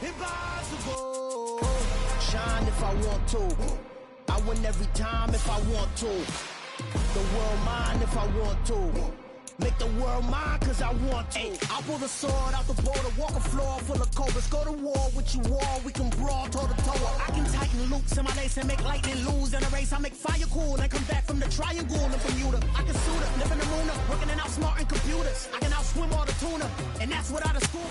Impossible. Shine if I want to. I win every time if I want to. The world mine if I want to. Make the world mine cause I want to. Ay, I'll pull the sword out the border, walk a floor full of cobras. Go to war with you all, we can brawl toe to toe. I can tighten loops in my lace and make lightning lose in a race. I make fire cool and come back from the triangle in Bermuda. I can suit up, live in the moon up, working and outsmarting computers. I can outswim all the tuna, and that's without a school.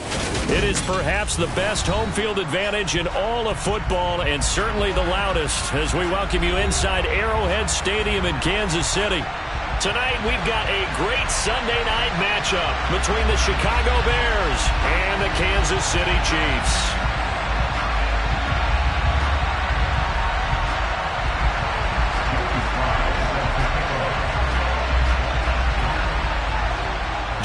It is perhaps the best home field advantage in all of football, and certainly the loudest, as we welcome you inside Arrowhead Stadium in Kansas City. Tonight, we've got a great Sunday night matchup between the Chicago Bears and the Kansas City Chiefs.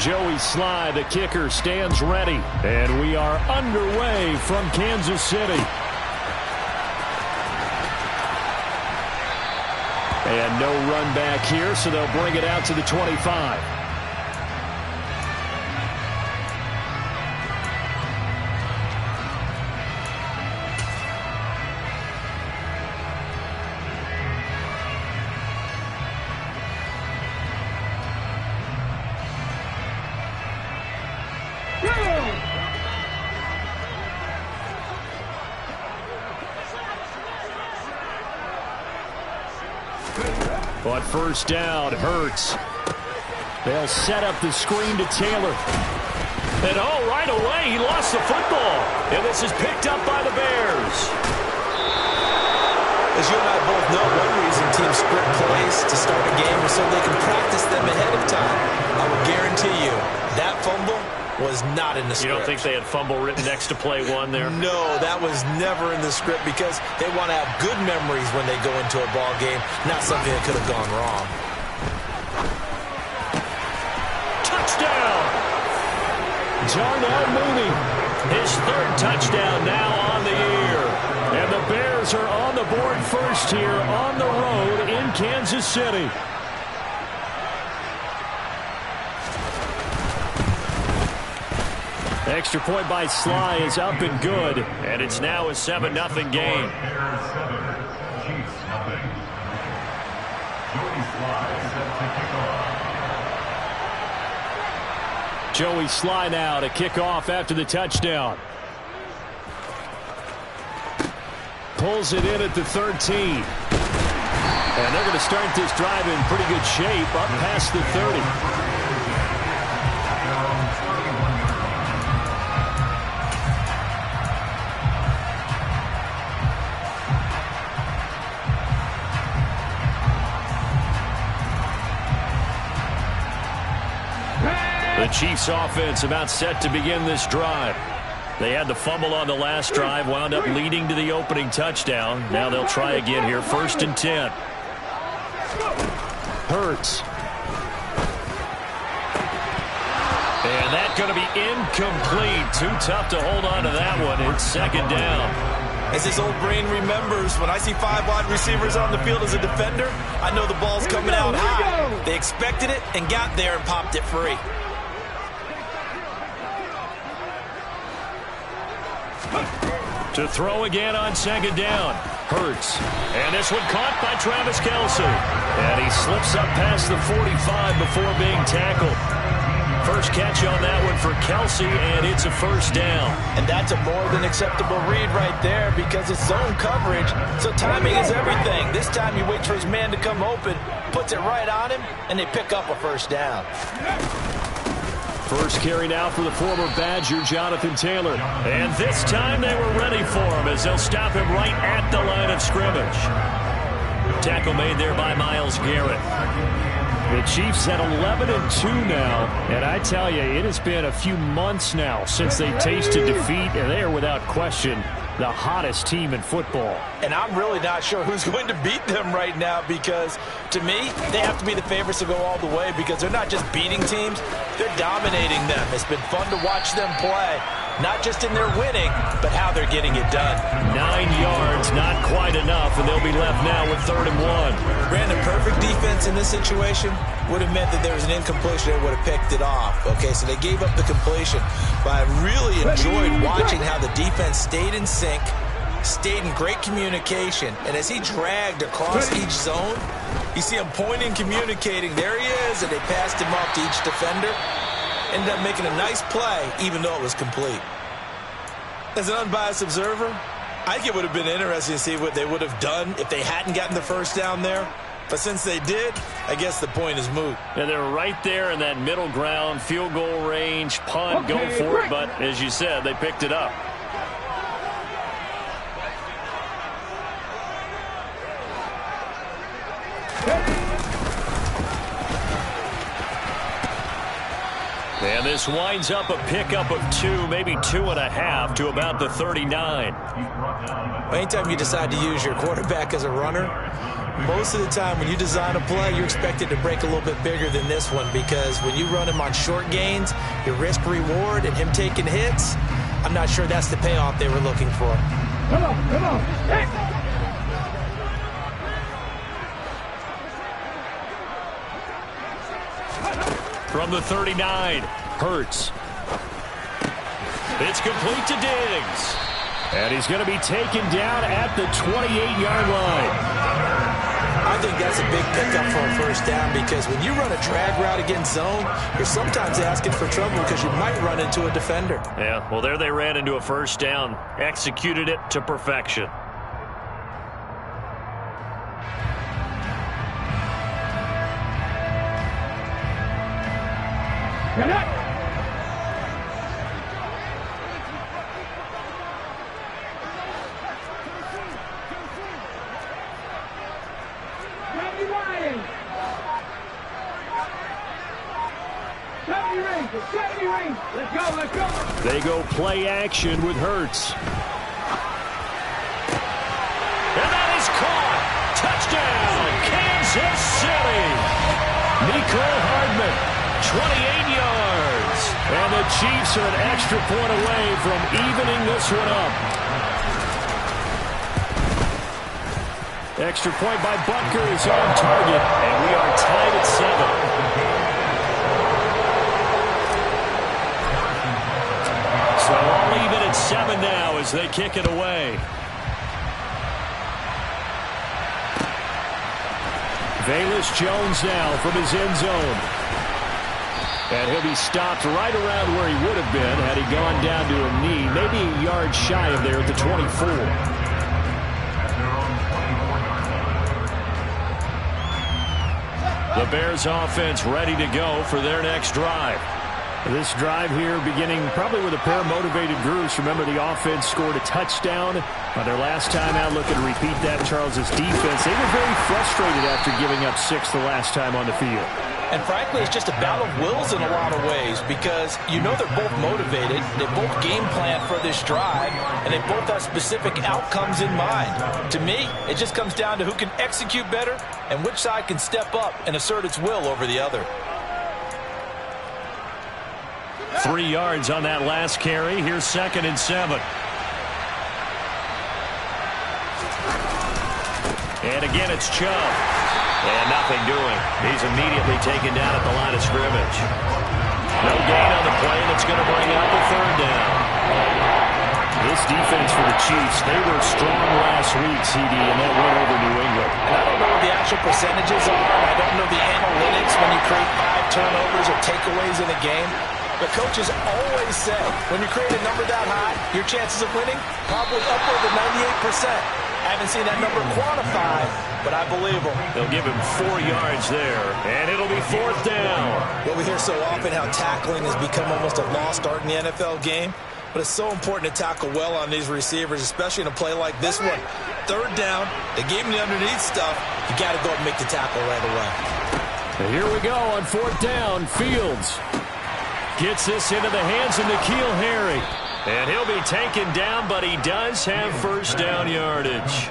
Joey Sly, the kicker, stands ready, and we are underway from Kansas City. And no run back here, so they'll bring it out to the 25. But first down, Hurts. They'll set up the screen to Taylor. And right away, he lost the football. And this is picked up by the Bears. As you and I both know, one reason teams script plays to start a game is so they can practice them ahead of time. I will guarantee you, that fumble was not in the script. You don't think they had fumble written next to play one there? No, that was never in the script because they want to have good memories when they go into a ball game, not something that could have gone wrong. Touchdown! Darnell Mooney, his third touchdown now on the year. And the Bears are on the board first here on the road in Kansas City. Extra point by Sly is up and good, and it's now a 7-0 game. Joey Sly now to kick off after the touchdown. Pulls it in at the 13. And they're going to start this drive in pretty good shape up past the 30. The Chiefs offense about set to begin this drive. They had the fumble on the last drive, wound up leading to the opening touchdown. Now they'll try again here, 1st and 10. Hurts. And that's going to be incomplete. Too tough to hold on to that one. It's 2nd down. As his old brain remembers, when I see 5 wide receivers on the field as a defender, I know the ball's coming out high. They expected it and got there and popped it free. To throw again on 2nd down. Hurts. And this one caught by Travis Kelce. And he slips up past the 45 before being tackled. First catch on that one for Kelce, and it's a 1st down. And that's a more than acceptable read right there because it's zone coverage, so timing is everything. This time he waits for his man to come open, puts it right on him, and they pick up a 1st down. First carry now for the former Badger, Jonathan Taylor. And this time they were ready for him as they'll stop him right at the line of scrimmage. Tackle made there by Myles Garrett. The Chiefs at 11-2 now, and I tell you, it has been a few months now since they tasted defeat, and they are without question the hottest team in football. And I'm really not sure who's going to beat them right now because, to me, they have to be the favorites to go all the way because they're not just beating teams, they're dominating them. It's been fun to watch them play. not just in their winning, but how they're getting it done. 9 yards, not quite enough, and they'll be left now with 3rd and 1. Brandon, perfect defense in this situation would have meant that there was an incompletion that would have picked it off. Okay, so they gave up the completion, but I really enjoyed watching how the defense stayed in sync, stayed in great communication, and as he dragged across each zone, you see him pointing, communicating. There he is, and they passed him off to each defender. Ended up making a nice play, even though it was complete. As an unbiased observer, I think it would have been interesting to see what they would have done if they hadn't gotten the first down there. But since they did, I guess the point is moot. And they're right there in that middle ground, field goal range, punt, go for it. But as you said, they picked it up. And this winds up a pickup of 2, maybe 2.5 to about the 39. Anytime you decide to use your quarterback as a runner, most of the time when you design a play, you're expected to break a little bit bigger than this one, because when you run him on short gains, your risk-reward and him taking hits, I'm not sure that's the payoff they were looking for. Come on. Hey. From the 39, Hurts. It's complete to Diggs. And he's going to be taken down at the 28-yard line. I think that's a big pickup for a first down, because when you run a drag route against zone, you're sometimes asking for trouble because you might run into a defender. Yeah, well, there they ran into a first down. Executed it to perfection. Get up. Let's go. They go play action with Hurts. And that is caught. Touchdown, Kansas City. Mecole Hardman, 28 yards. And the Chiefs are an extra point away from evening this one up. Extra point by Butker is on target, and we are tied at 7. So all even at 7 now as they kick it away. Velus Jones now from his end zone. And he'll be stopped right around where he would have been had he gone down to a knee, maybe a yard shy of there at the 24. The Bears offense ready to go for their next drive. This drive here beginning probably with a pair of motivated groups. Remember, the offense scored a touchdown on their last time out. Looking to repeat that. Charles's defense, they were very frustrated after giving up 6 the last time on the field. And frankly, it's just a battle of wills in a lot of ways, because you know they're both motivated, they both game plan for this drive, and they both have specific outcomes in mind. To me, it just comes down to who can execute better and which side can step up and assert its will over the other. 3 yards on that last carry. Here's 2nd and 7. And again, it's Chubb. And nothing doing. He's immediately taken down at the line of scrimmage. No gain on the play. That's going to bring up a 3rd down. This defense for the Chiefs, they were strong last week, CD, and that went over New England. And I don't know what the actual percentages are. I don't know the analytics when you create 5 turnovers or takeaways in a game. But coaches always say, when you create a number that high, your chances of winning probably upward of 98%. I haven't seen that number quantified, but I believe them. They'll give him 4 yards there, and it'll be 4th down. Well, we hear so often how tackling has become almost a lost art in the NFL game, but it's so important to tackle well on these receivers, especially in a play like this one. 3rd down, they gave him the underneath stuff. You got to go and make the tackle right away. And here we go on 4th down. Fields gets this into the hands of N'Keal Harry. And he'll be taken down, but he does have 1st down yardage.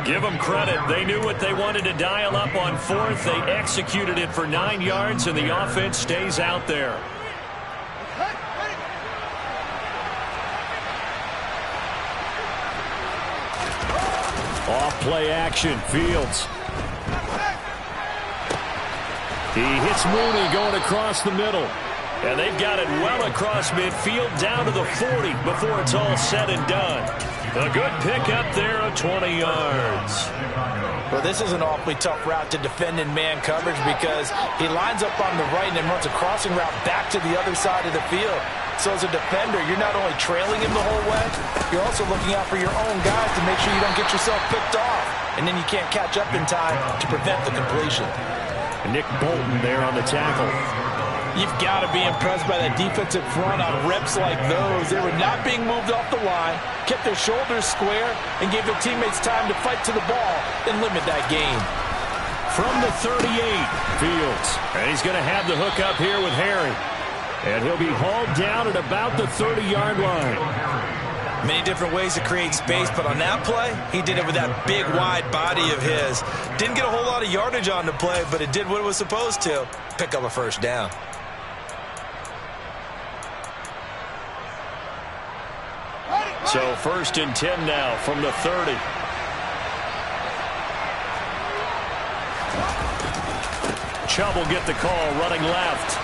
Give them credit. They knew what they wanted to dial up on 4th. They executed it for 9 yards, and the offense stays out there. Off play action, Fields. He hits Mooney going across the middle. And they've got it well across midfield down to the 40 before it's all said and done. A good pickup there of 20 yards. Well, this is an awfully tough route to defend in man coverage because he lines up on the right and then runs a crossing route back to the other side of the field. So as a defender, you're not only trailing him the whole way, you're also looking out for your own guys to make sure you don't get yourself picked off. And then you can't catch up in time to prevent the completion. Nick Bolton there on the tackle. You've got to be impressed by that defensive front on reps like those. They were not being moved off the line, kept their shoulders square, and gave their teammates time to fight to the ball and limit that gain. From the 38, Fields. And he's going to have the hook up here with Harry. And he'll be hauled down at about the 30-yard line. Many different ways to create space, but on that play, he did it with that big, wide body of his. Didn't get a whole lot of yardage on the play, but it did what it was supposed to. Pick up a first down. So 1st and 10 now from the 30. Chubb will get the call running left.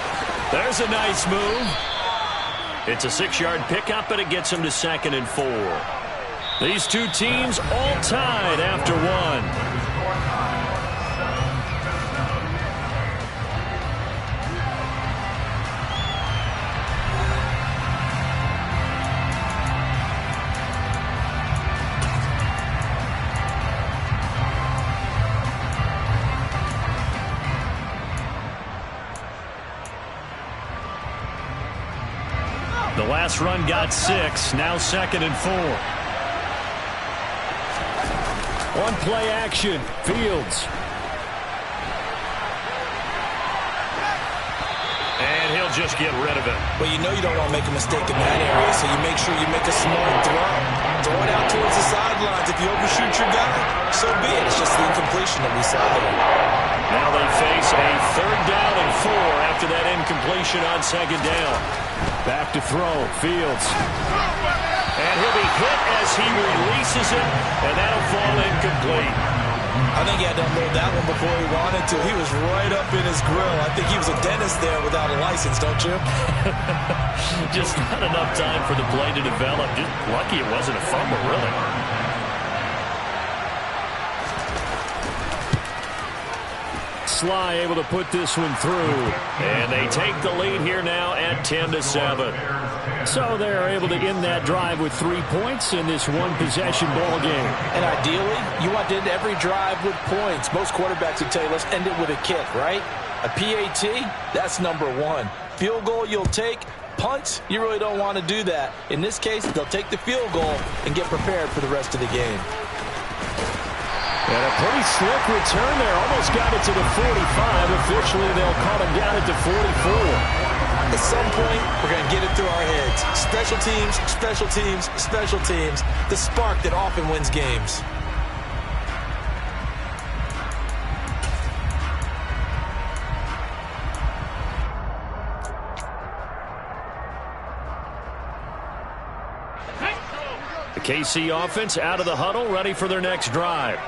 There's a nice move. It's a 6-yard pickup, and it gets him to 2nd and 4. These two teams all tied after one. The last run got 6, now 2nd and 4. On play action, Fields. And he'll just get rid of it. Well, you know you don't want to make a mistake in that area, so you make sure you make a smart throw. Throw it out towards the sidelines. If you overshoot your guy, so be it. It's just the incompletion that we saw there. Now they face a 3rd down and 4 after that incompletion on 2nd down. Back to throw, Fields. And he'll be hit as he releases it, and that'll fall incomplete. I think he had to unload that one before he wanted to. He was right up in his grill. I think he was a dentist there without a license, don't you? Just not enough time for the play to develop. Just lucky it wasn't a fumble, really. Sly able to put this one through. And they take the lead here now at 10-7. So they're able to end that drive with 3 points in this one-possession ball game. And ideally, you want to end every drive with points. Most quarterbacks would tell you, let's end it with a kick, right? A PAT, that's number 1. Field goal you'll take. Punts, you really don't want to do that. In this case, they'll take the field goal and get prepared for the rest of the game. And a pretty slick return there. Almost got it to the 45. Officially, they'll call him down at the 44. At some point, we're going to get it through our heads. Special teams, special teams, special teams. The spark that often wins games. The KC offense out of the huddle, ready for their next drive.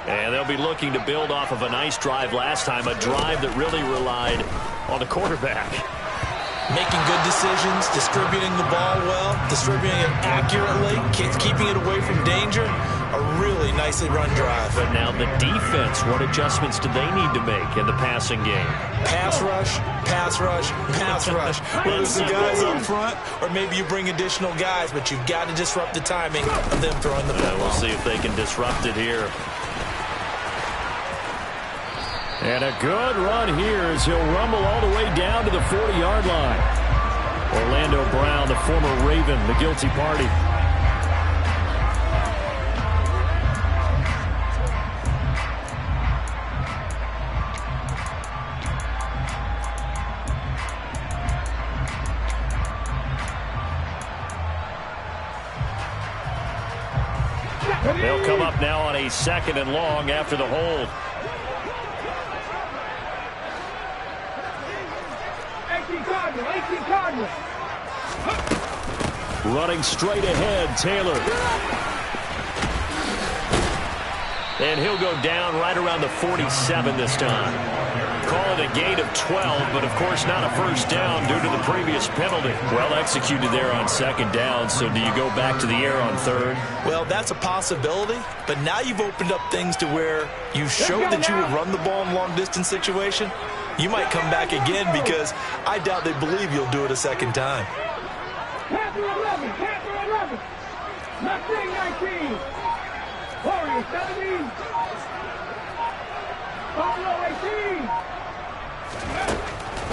And they'll be looking to build off of a nice drive last time, a drive that really relied on the quarterback. Making good decisions, distributing the ball well, distributing it accurately, keeping it away from danger. A really nicely run drive. But now the defense, what adjustments do they need to make in the passing game? Pass rush, pass rush, pass rush. Whether it's the guys up front or maybe you bring additional guys, but you've got to disrupt the timing of them throwing the football. We'll see if they can disrupt it here. And a good run here as he'll rumble all the way down to the 40-yard line. Orlando Brown, the former Raven, the guilty party. They'll come up now on a 2nd and long after the hold. Running straight ahead, Taylor. And he'll go down right around the 47 this time. Call it a gain of 12, but of course not a first down due to the previous penalty. Well executed there on second down, so do you go back to the air on third? Well, that's a possibility, but now you've opened up things to where you showed that you would run the ball in long-distance situation. You might come back again because I doubt they believe you'll do it a second time. Panther 11, Panther 11. Mustang 19. Warriors 17. Buffalo 18.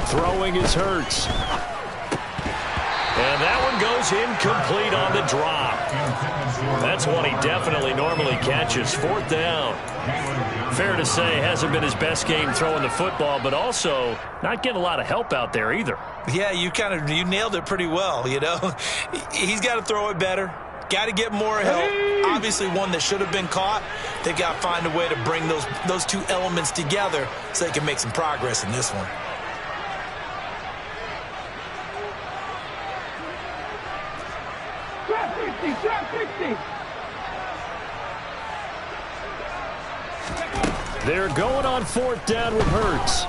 Throwing is Hurts. And that one goes incomplete on the drop. That's one he definitely normally catches. Fourth down. Fair to say, hasn't been his best game throwing the football, but also not getting a lot of help out there either. Yeah, you nailed it pretty well, you know. He's got to throw it better. Got to get more help. Obviously one that should have been caught. They've got to find a way to bring those two elements together so they can make some progress in this one. Drop 60, drop 60. They're going on fourth down with Hurts.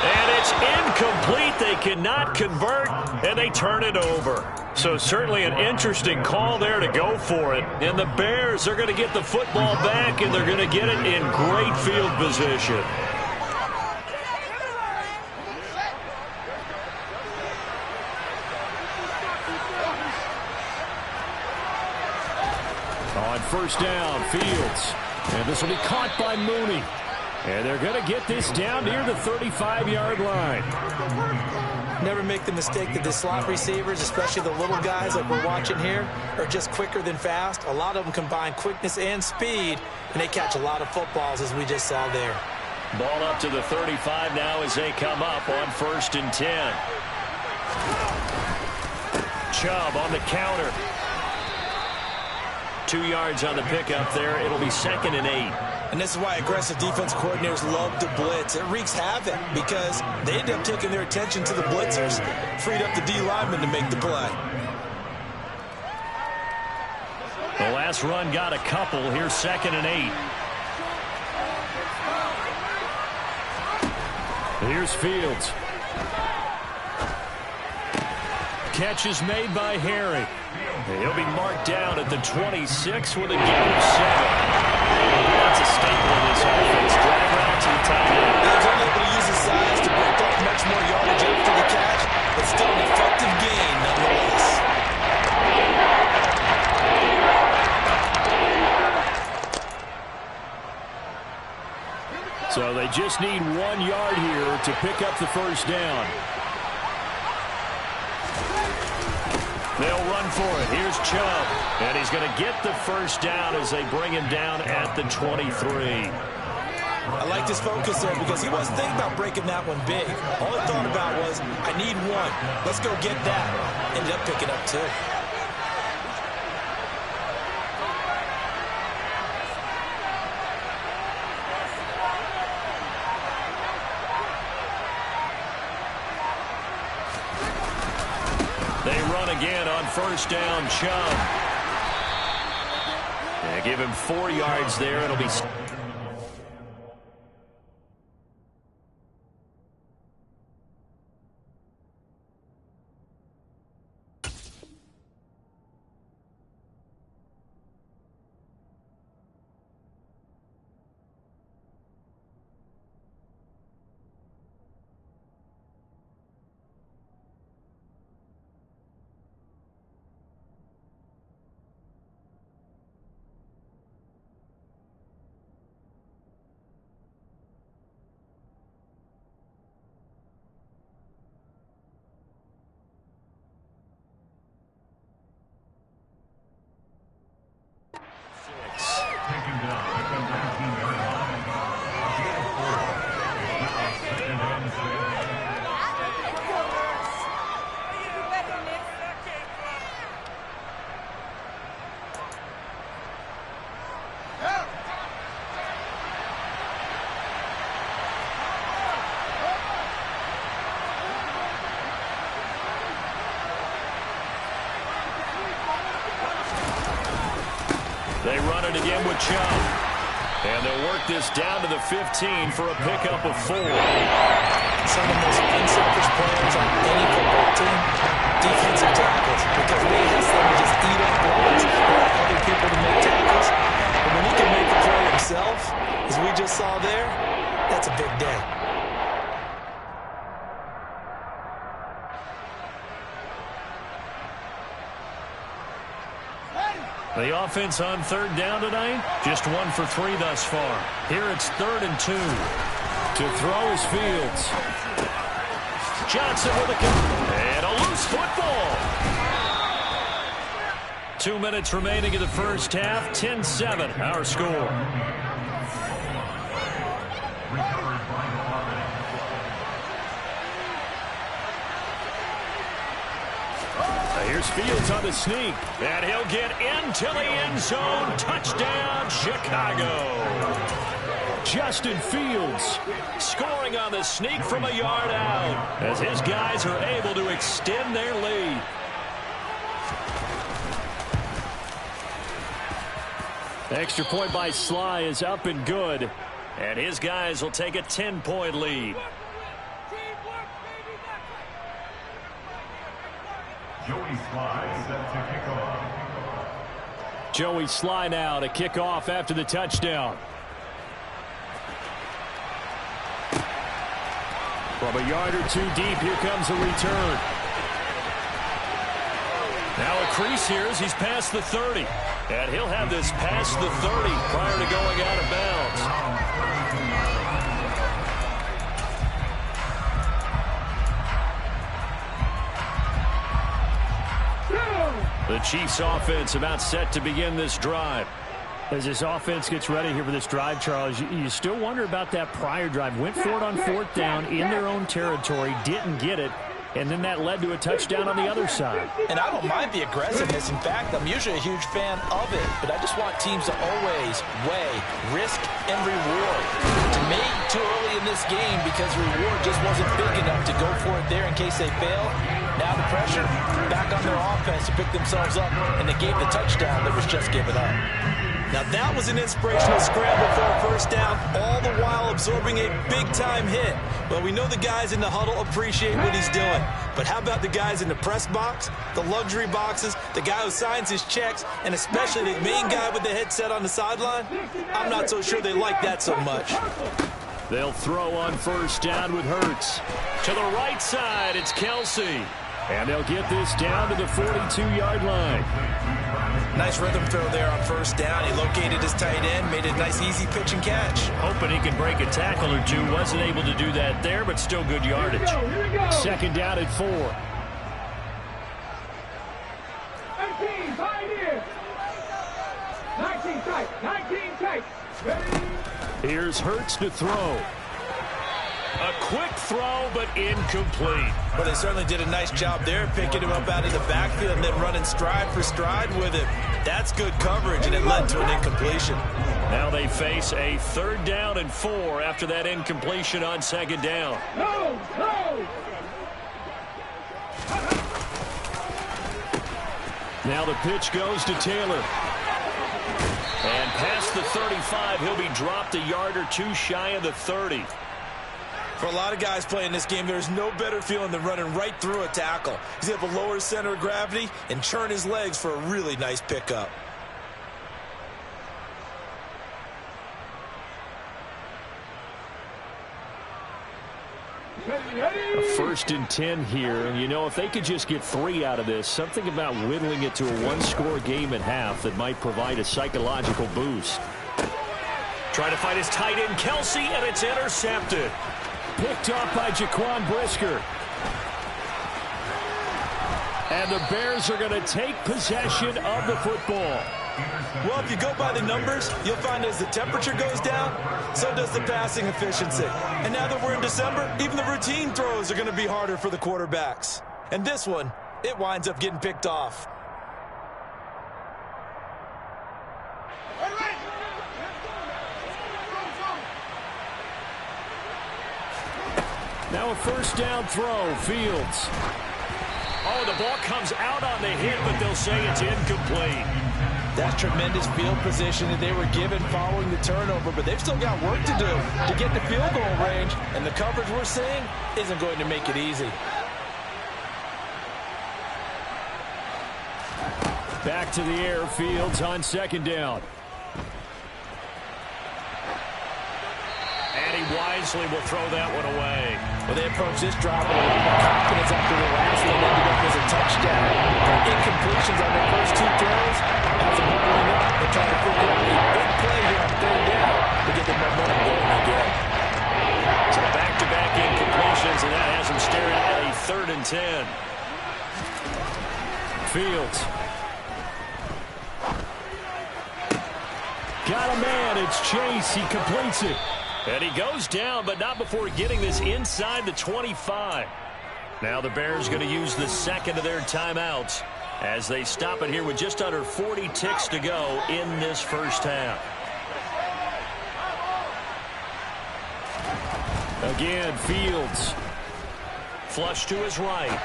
And it's incomplete. They cannot convert, and they turn it over. So certainly an interesting call there to go for it. And the Bears are going to get the football back, and they're going to get it in great field position. On first down, Fields. And this will be caught by Mooney. And they're going to get this down near the 35-yard line. Never make the mistake that the slot receivers, especially the little guys like we're watching here, are just quicker than fast. A lot of them combine quickness and speed, and they catch a lot of footballs, as we just saw there. Ball up to the 35 now as they come up on 1st and 10. Chubb on the counter. 2 yards on the pickup there. It'll be 2nd and 8. And this is why aggressive defense coordinators love to blitz. It wreaks havoc because they end up taking their attention to the blitzers, freed up the D lineman to make the play. The last run got a couple. Here's 2nd and 8. Here's Fields. Catch is made by Harry. He'll be marked down at the 26 with a gain of 7. That's a staple in this offense. Drag route to the tight end. He's only able to use his size to break off much more yardage after the catch, but still an effective gain nonetheless. So they just need 1 yard here to pick up the first down. They'll run for it. Here's Chubb. And he's going to get the first down as they bring him down at the 23. I like this focus there because he wasn't thinking about breaking that one big. All he thought about was, I need 1. Let's go get that. Ended up picking up 2. They run again on first down, Chubb. They give him 4 yards there. It'll be... They run it again with Chubb. And they'll work this down to the 15 for a pickup of 4. Some of the most unselfish players on any football team, defensive tackles, because they just let them just eat up blocks and allow other people to make tackles. But when he can make the play himself, as we just saw there, that's a big day. The offense on 3rd down tonight, just 1 for 3 thus far. Here it's 3rd and 2. To throw is Fields. Johnson with and a loose football. 2 minutes remaining in the first half. 10-7, our score. Here's Fields on the sneak, and he'll get into the end zone. Touchdown, Chicago. Justin Fields scoring on the sneak from a yard out as his guys are able to extend their lead. Extra point by Sly is up and good, and his guys will take a 10-point lead. Joey Sly set to kick off. Joey Sly now to kick off after the touchdown. From a yard or 2 deep, here comes a return. Now a crease here as he's past the 30. And he'll have this past the 30 prior to going out of bounds. The Chiefs offense about set to begin this drive. As this offense gets ready here for this drive, Charles, you still wonder about that prior drive. Went for it on 4th down in their own territory, didn't get it, and then that led to a touchdown on the other side. And I don't mind the aggressiveness. In fact, I'm usually a huge fan of it, but I just want teams to always weigh risk and reward. To me, too early in this game because reward just wasn't big enough to go for it there in case they fail. Now the pressure back on their offense to pick themselves up, and they gave the touchdown that was just given up. Now that was an inspirational scramble for a first down, all the while absorbing a big-time hit. Well, we know the guys in the huddle appreciate what he's doing. But how about the guys in the press box, the luxury boxes, the guy who signs his checks, and especially the main guy with the headset on the sideline? I'm not so sure they like that so much. They'll throw on first down with Hurts. To the right side, it's Kelsey. And they'll get this down to the 42-yard line. Nice rhythm throw there on first down. He located his tight end, made a nice easy pitch and catch. Hoping he can break a tackle or two. Wasn't able to do that there, but still good yardage. Here we go. Second down at 4. 18, Pioneers. 19 tight, 19 tight. Ready? Here's Hurts to throw. A quick throw, but incomplete. Well, they certainly did a nice job there, picking him up out of the backfield and then running stride for stride with him. That's good coverage, and it led to an incompletion. Now they face a 3rd down and 4 after that incompletion on 2nd down. No, no. Now the pitch goes to Taylor. And past the 35, he'll be dropped a yard or 2 shy of the 30. For a lot of guys playing this game, there's no better feeling than running right through a tackle. He's able to lower his center of gravity and churn his legs for a really nice pickup. A 1st and 10 here. And, you know, if they could just get 3 out of this, something about whittling it to a 1-score game at half that might provide a psychological boost. Trying to find his tight end, Kelsey, and it's intercepted. Picked off by Jaquan Brisker. And the Bears are going to take possession of the football. Well, if you go by the numbers, you'll find as the temperature goes down, so does the passing efficiency. And now that we're in December, even the routine throws are going to be harder for the quarterbacks. And this one, it winds up getting picked off. Now a 1st down throw, Fields. Oh, the ball comes out on the hit, but they'll say it's incomplete. That's tremendous field position that they were given following the turnover, but they've still got work to do to get to field goal range, and the coverage we're seeing isn't going to make it easy. Back to the air, Fields on second down. And he wisely will throw that one away. Well, they approach this drive with a lot of confidence after the last one ended up as a touchdown. Incompletions on their first two throws. As a moment up, they're trying to figure out a big play here on third down to get the momentum going again. So back-to-back incompletions, and that has them staring at a 3rd and 10. Fields. Got a man. It's Chase. He completes it. And he goes down, but not before getting this inside the 25. Now the Bears going to use the second of their timeouts as they stop it here with just under 40 ticks to go in this first half. Again, Fields. Flush to his right.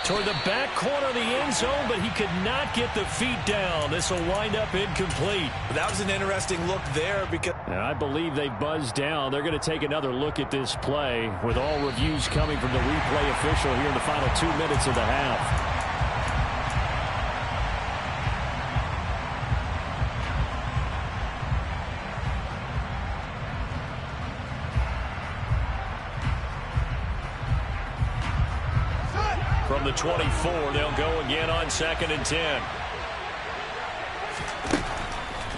Toward the back corner of the end zone, but he could not get the feet down. This will wind up incomplete. That was an interesting look there because... And I believe they buzzed down. They're going to take another look at this play with all reviews coming from the replay official here in the final 2 minutes of the half. From the 24, they'll go again on 2nd and 10.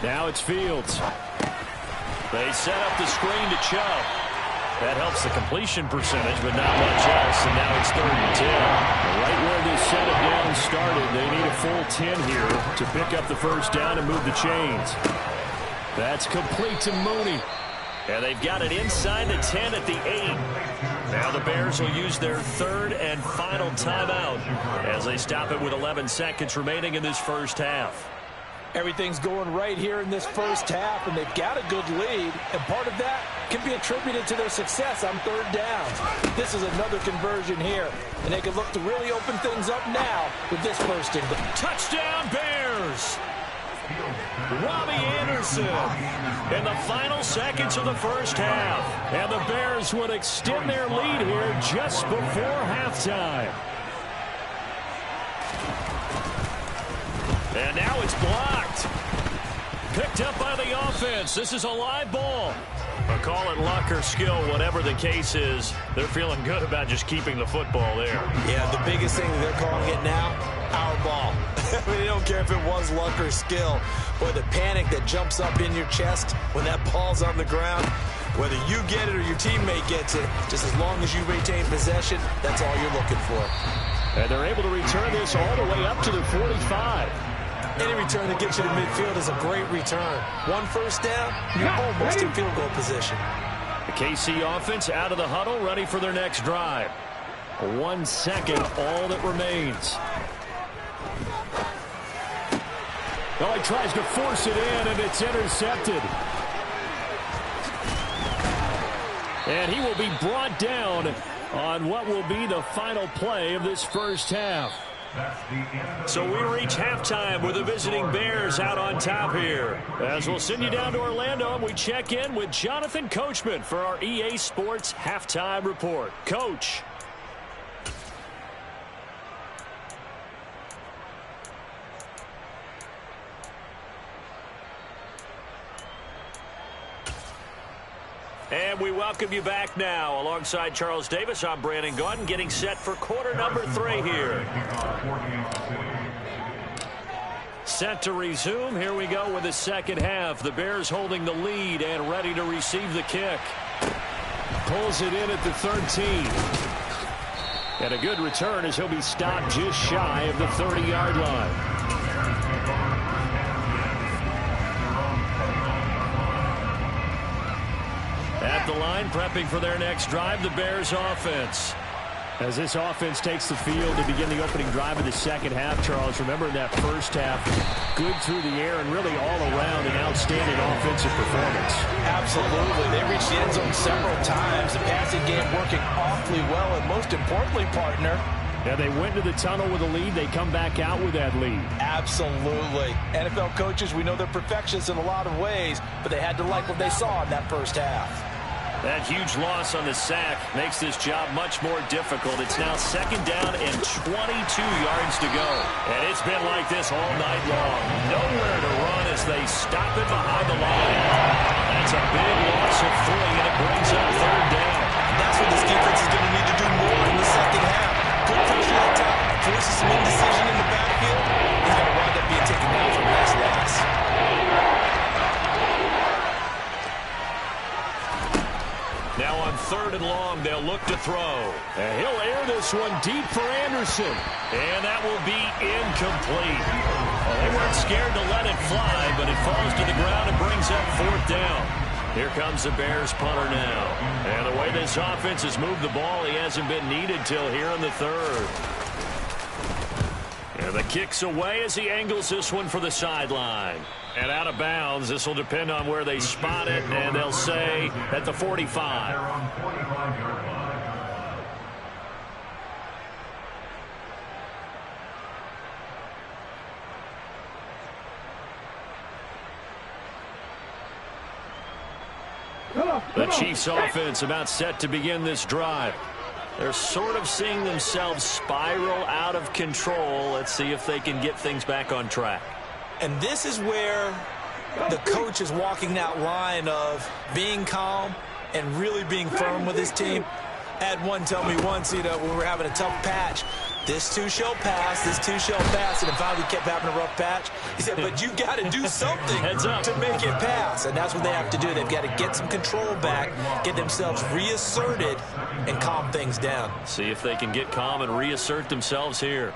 Now it's Fields. They set up the screen to Chubb. That helps the completion percentage, but not much else, and now it's 3rd and 10. Right where this setup down started, they need a full 10 here to pick up the first down and move the chains. That's complete to Mooney. And they've got it inside the 10 at the 8. Now the Bears will use their 3rd and final timeout as they stop it with 11 seconds remaining in this first half. Everything's going right here in this first half, and they've got a good lead, and part of that can be attributed to their success on 3rd downs. This is another conversion here, and they can look to really open things up now with this first and goal. Touchdown Bears! Robbie Anderson in the final seconds of the first half. And the Bears would extend their lead here just before halftime. And now it's blocked. Picked up by the offense. This is a live ball. But call it luck or skill, whatever the case is, they're feeling good about just keeping the football there. Yeah, the biggest thing they're calling it now, our ball. I mean, they don't care if it was luck or skill. Boy, the panic that jumps up in your chest when that ball's on the ground, whether you get it or your teammate gets it, just as long as you retain possession, that's all you're looking for. And they're able to return this all the way up to the 45. Any return that gets you to midfield is a great return. One first down, you're almost in field goal position. The KC offense out of the huddle, ready for their next drive. 1 second, all that remains. Oh, he tries to force it in, and it's intercepted. And he will be brought down on what will be the final play of this first half. So we reach halftime with the visiting Bears out on top here. As we'll send you down to Orlando, and we check in with Jonathan Coachman for our EA Sports Halftime Report. Coach. And we welcome you back now. Alongside Charles Davis, I'm Brandon Gaudin, getting set for quarter number 3 here. Set to resume. Here we go with the second half. The Bears holding the lead and ready to receive the kick. Pulls it in at the 13. And a good return as he'll be stopped just shy of the 30-yard line. At the line, prepping for their next drive, the Bears offense. As this offense takes the field to begin the opening drive of the second half, Charles, remember in that first half, good through the air and really all around an outstanding offensive performance. Absolutely. They reached the end zone several times. The passing game working awfully well, and most importantly, partner, Yeah, they went to the tunnel with a lead. They come back out with that lead. Absolutely. NFL coaches, we know they're perfectionists in a lot of ways, but they had to like what they saw in that first half. That huge loss on the sack makes this job much more difficult. It's now 2nd down and 22 yards to go. And it's been like this all night long. Nowhere to run as they stop it behind the line. That's a big loss of 3, and it brings up 3rd down. And that's what this defense is going to need to do more in the second half. Put pressure on top, forces some indecision in the backfield. He's going to wind up being taken down for a nice loss. Now on 3rd and long, they'll look to throw. And he'll air this one deep for Anderson. And that will be incomplete. Well, they weren't scared to let it fly, but it falls to the ground and brings up 4th down. Here comes the Bears punter now. And the way this offense has moved the ball, he hasn't been needed till here in the 3rd. And the kick's away as he angles this one for the sideline. And out of bounds, this will depend on where they spot it, and they'll say at the 45. The Chiefs offense about set to begin this drive. They're sort of seeing themselves spiral out of control. Let's see if they can get things back on track. And this is where the coach is walking that line of being calm and really being firm with his team. I had one tell me once, when we were having a tough patch, this too shall pass, this too shall pass, and then finally we kept having a rough patch. He said, but you got to do something to make it pass, and that's what they have to do. They've got to get some control back, get themselves reasserted, and calm things down. See if they can get calm and reassert themselves here.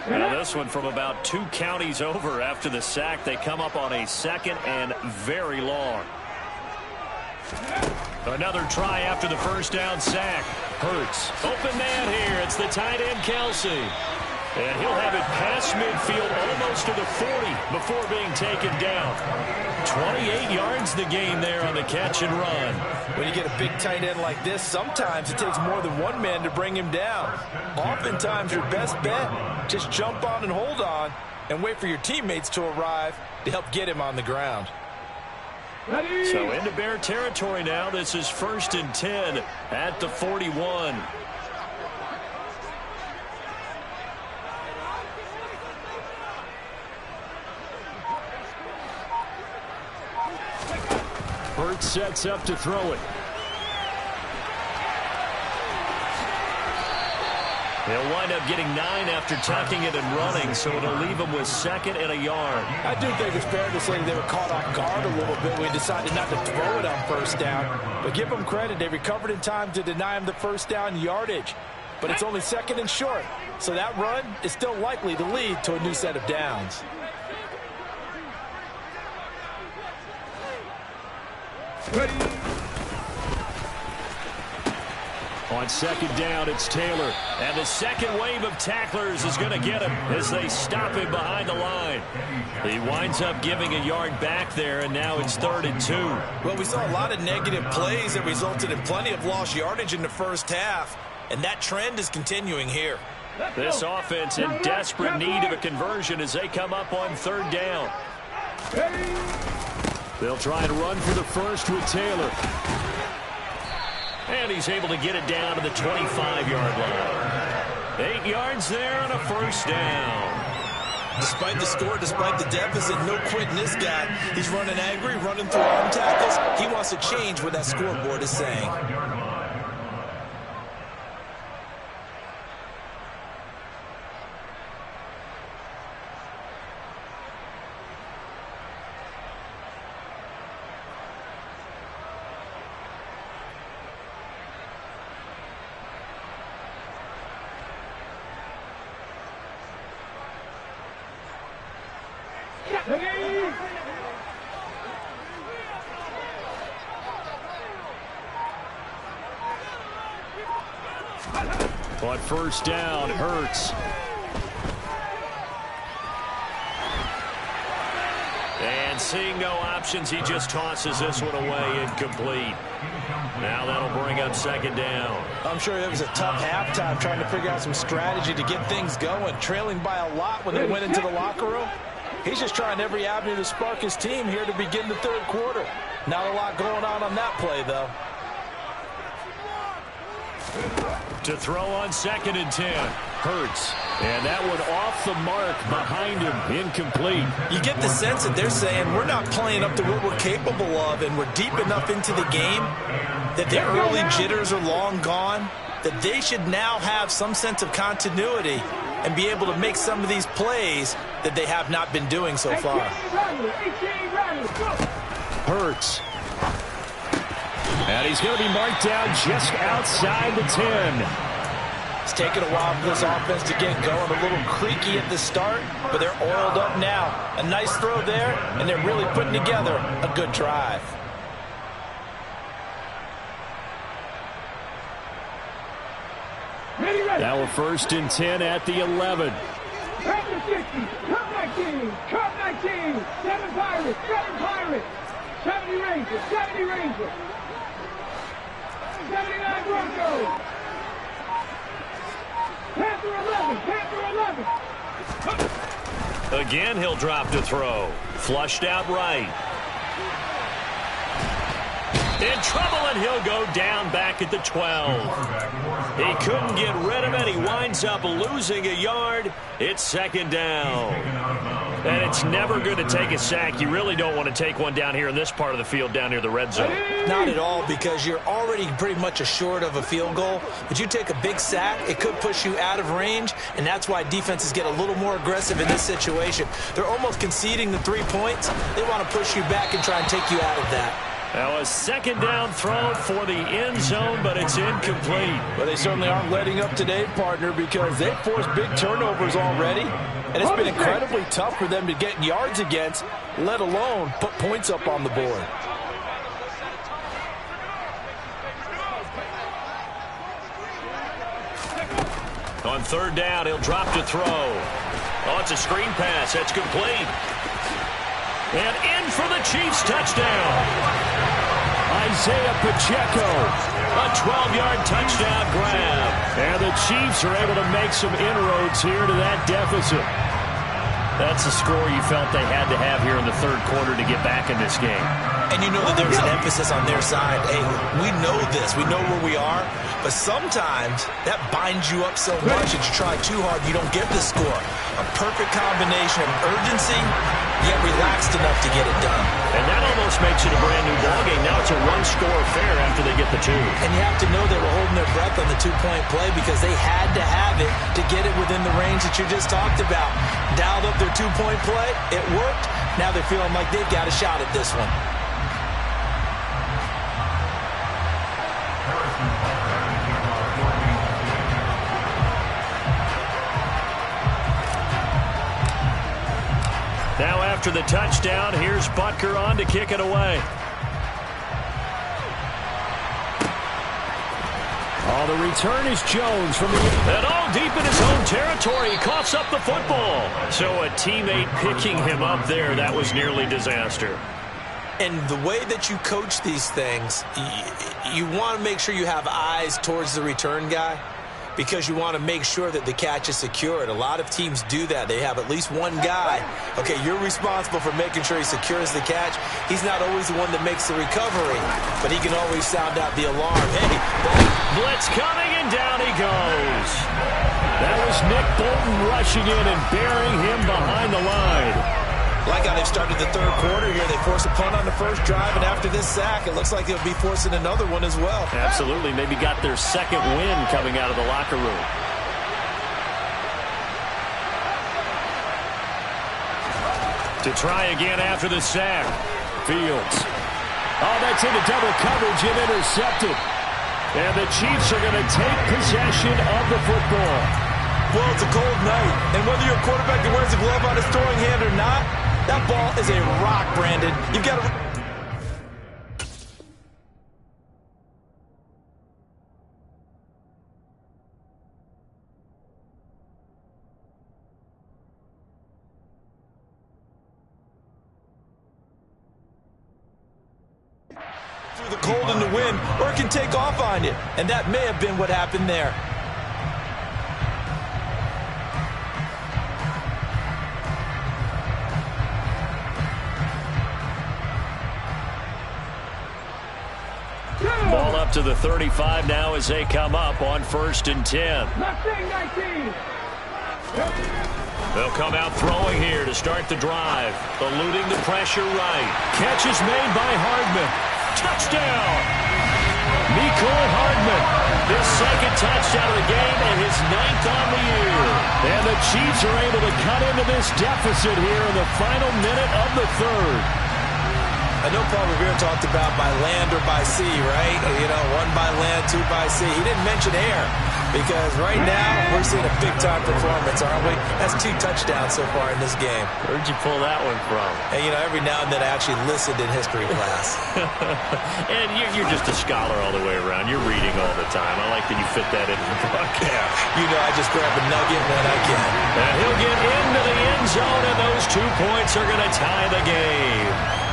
Now this one from about 2 counties over after the sack. They come up on a 2nd and very long. Another try after the 1st down sack. Hurts. Open man here. It's the tight end, Kelsey. And he'll have it past midfield almost to the 40 before being taken down. 28 yards the gain there on the catch and run. When you get a big tight end like this, sometimes it takes more than one man to bring him down. Oftentimes your best bet, just jump on and hold on and wait for your teammates to arrive to help get him on the ground. Ready. So into Bear territory now. This is 1st and 10 at the 41. Hurts sets up to throw it. They'll wind up getting 9 after tucking it and running, so it'll leave them with 2nd and a yard. I do think it's fair to say they were caught off guard a little bit when they decided not to throw it on 1st down. But give them credit. They recovered in time to deny him the 1st down yardage. But it's only 2nd and short, so that run is still likely to lead to a new set of downs. Ready. On 2nd down, it's Taylor. And the second wave of tacklers is going to get him as they stop him behind the line. He winds up giving a yard back there, and now it's 3rd and 2. Well, we saw a lot of negative plays that resulted in plenty of lost yardage in the first half, and that trend is continuing here. This offense in desperate need of a conversion as they come up on 3rd down. They'll try and run for the first with Taylor. And he's able to get it down to the 25-yard line. 8 yards there on a 1st down. Despite the score, despite the deficit, no quitting this guy. He's running angry, running through arm tackles. He wants to change what that scoreboard is saying. On 1st down, Hurts. And seeing no options, he just tosses this one away, incomplete. Now that'll bring up second down. I'm sure it was a tough halftime trying to figure out some strategy to get things going, trailing by a lot when they went into the locker room. He's just trying every avenue to spark his team here to begin the third quarter. Not a lot going on that play, though. To throw on 2nd and 10. Hurts. And that one off the mark behind him. Incomplete. You get the sense that they're saying we're not playing up to what we're capable of, and we're deep enough into the game that their early jitters are long gone, that they should now have some sense of continuity and be able to make some of these plays that they have not been doing so far. Hurts. And he's going to be marked down just outside the 10. It's taken a while for this offense to get going. A little creaky at the start, but they're oiled up now. A nice throw there, and they're really putting together a good drive. Now a 1st and 10 at the 11. Back to 60. Cut 19. 7 Pirates. 7 Pirates. 70 Rangers. 70 Rangers. 79 Broncos. Panther 11. Panther 11. Again, he'll drop to throw. Flushed out right. In trouble, and he'll go down back at the 12. He couldn't get rid of it. He winds up losing a yard. It's 2nd down. And it's never going to take a sack. You really don't want to take one down here in this part of the field down near the red zone. Not at all, because you're already pretty much assured of a field goal. But you take a big sack, it could push you out of range, and that's why defenses get a little more aggressive in this situation. They're almost conceding the 3 points. They want to push you back and try and take you out of that. Now a 2nd down throw for the end zone, but it's incomplete. Well, they certainly aren't letting up today, partner, because they've forced big turnovers already. And it's been incredibly tough for them to get yards against, let alone put points up on the board. On 3rd down, he'll drop to throw. Oh, it's a screen pass. That's complete. And in for the Chiefs touchdown. Isaiah Pacheco, a 12-yard touchdown grab. And the Chiefs are able to make some inroads here to that deficit. That's the score you felt they had to have here in the third quarter to get back in this game. And you know that there's an emphasis on their side. Hey, we know this. We know where we are. But sometimes that binds you up so much that you try too hard, you don't get the score. A perfect combination of urgency, yet relaxed enough to get it done. And that almost makes it a brand-new ballgame. Now it's a one-score affair after they get the 2. And you have to know they were holding their breath on the 2-point play because they had to have it to get it within the range that you just talked about. Dialed up their 2-point play. It worked. Now they're feeling like they've got a shot at this one. Now after the touchdown, here's Butker on to kick it away. Oh, the return is Jones from the... And all deep in his own territory, he coughs up the football. So a teammate picking him up there, that was nearly disaster. And the way that you coach these things, you want to make sure you have eyes towards the return guy, because you want to make sure that the catch is secured. A lot of teams do that. They have at least one guy. Okay, you're responsible for making sure he secures the catch. He's not always the one that makes the recovery, but he can always sound out the alarm. Hey, blitz coming, and down he goes. That was Nick Bolton rushing in and burying him behind the line. Like how they've started the third quarter here. They forced a punt on the first drive, and after this sack, it looks like they'll be forcing another one as well. Absolutely. Maybe got their second win coming out of the locker room. To try again after the sack. Fields. Oh, that's into double coverage and intercepted. And the Chiefs are going to take possession of the football. Well, it's a cold night, and whether you're a quarterback that wears a glove on his throwing hand or not, that ball is a rock, Brandon. You've got to... the cold and the wind, or it can take off on you. And that may have been what happened there. Ball up to the 35 now as they come up on 1st and 10. Mustang 19. They'll come out throwing here to start the drive. Eluding the pressure right. Catch is made by Hardman. Touchdown! Mecole Hardman. His second touchdown of the game and his 9th on the year. And the Chiefs are able to cut into this deficit here in the final minute of the 3rd. I know Paul Revere talked about by land or by sea, right? You know, 1 by land, 2 by sea. He didn't mention air because right now we're seeing a big-time performance, aren't we? That's 2 touchdowns so far in this game. Where'd you pull that one from? And, you know, every now and then I actually listened in history class. And you're just a scholar all the way around. You're reading all the time. I like that you fit that into the broadcast. You know, I just grab a nugget when I can. And he'll get into the end zone, and those 2 points are going to tie the game.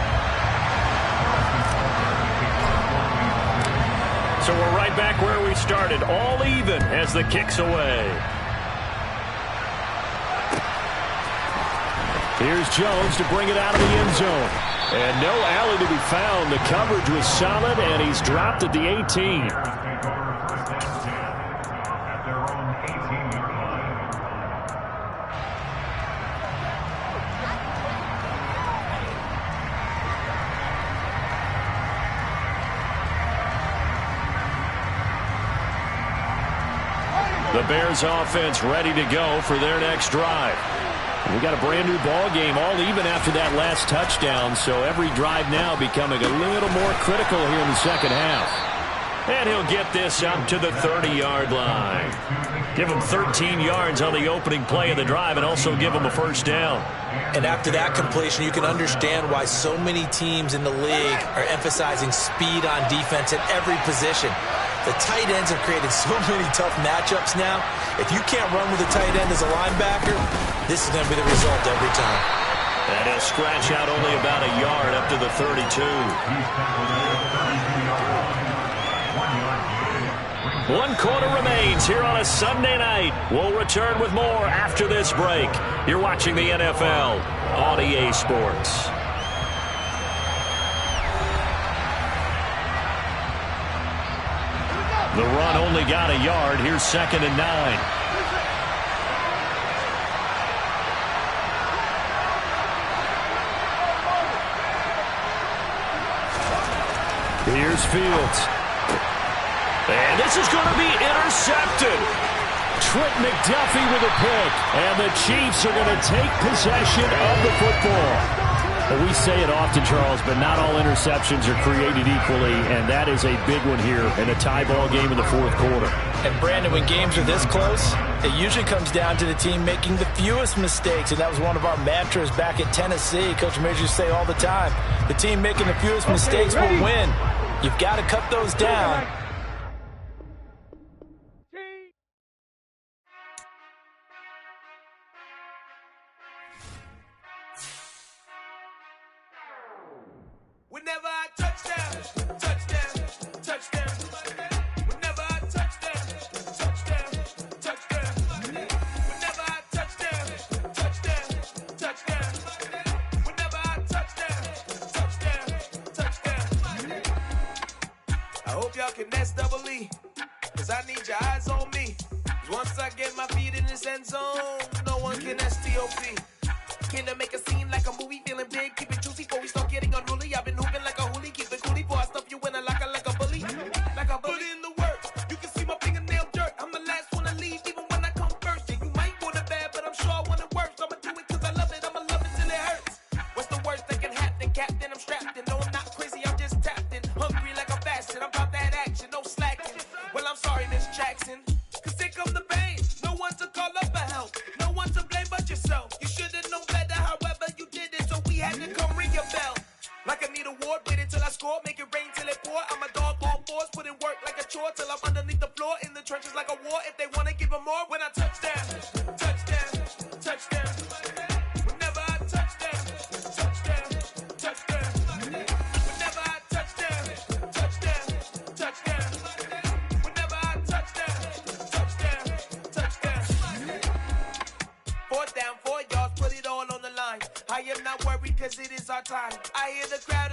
So we're right back where we started, all even as the kick's away. Here's Jones to bring it out of the end zone. And no alley to be found. The coverage was solid, and he's dropped at the 18. The Bears offense ready to go for their next drive. We got a brand new ball game, all even after that last touchdown, so every drive now becoming a little more critical here in the second half. And he'll get this up to the 30-yard line. Give him 13 yards on the opening play of the drive and also give him a first down. And after that completion, you can understand why so many teams in the league are emphasizing speed on defense at every position. The tight ends have created so many tough matchups now. If you can't run with a tight end as a linebacker, this is going to be the result every time. And he'll scratch out only about a yard up to the 32. 1 quarter remains here on a Sunday night. We'll return with more after this break. You're watching the NFL on EA Sports. The run only got a yard. Here's 2nd and 9. Here's Fields. And this is going to be intercepted. Trent McDuffie with a pick. And the Chiefs are going to take possession of the football. Well, we say it often, Charles, but not all interceptions are created equally, and that is a big one here in a tie ball game in the 4th quarter. And, Brandon, when games are this close, it usually comes down to the team making the fewest mistakes, and that was one of our mantras back at Tennessee. Coach Mears used to say all the time, the team making the fewest mistakes will win. You've got to cut those down. Whenever I touchdown, touchdown, touchdown. Whenever I touchdown, touchdown, touchdown. Whenever I touchdown, touchdown, touchdown. Whenever I touchdown, touchdown, touchdown. I hope y'all can S-double-E, cause I need your eyes on me. Cause once I get my feet in this end zone, no one can S-T-O-P. Can I make a scene like a movie, feeling big, keep it juicy before we start getting unruly. I've been hooping like a hoolie, keep it coolie before I stuff you in a locker like a bully. Like a bully. Put in the work, you can see my fingernail dirt. I'm the last one to leave, even when I come first. Yeah, you might want it bad, but I'm sure I want it worse. I'ma do it cause I love it, I'ma love it till it hurts. What's the worst that can happen, Captain? I'm strapped in, no I'm not crazy, I'm just tapped in. Hungry like I'm fasting, I'm about that action, no slacking. Well, I'm sorry, Miss Jackson, cause here come the pain. No one to call up for help, no one to blame but yourself. You should've known better, however you did it, so we had to come ring your bell. Like I need a ward, wait until I score, make it rain till it pour. I'm a dog, all fours, put in work like a chore till I'm underneath the floor, in the trenches like a war. If they wanna give them more, when I touchdown, touchdown, touchdown. Whenever I touchdown, touchdown, touchdown. Whenever I touchdown, touchdown. are tall. I hear the crowd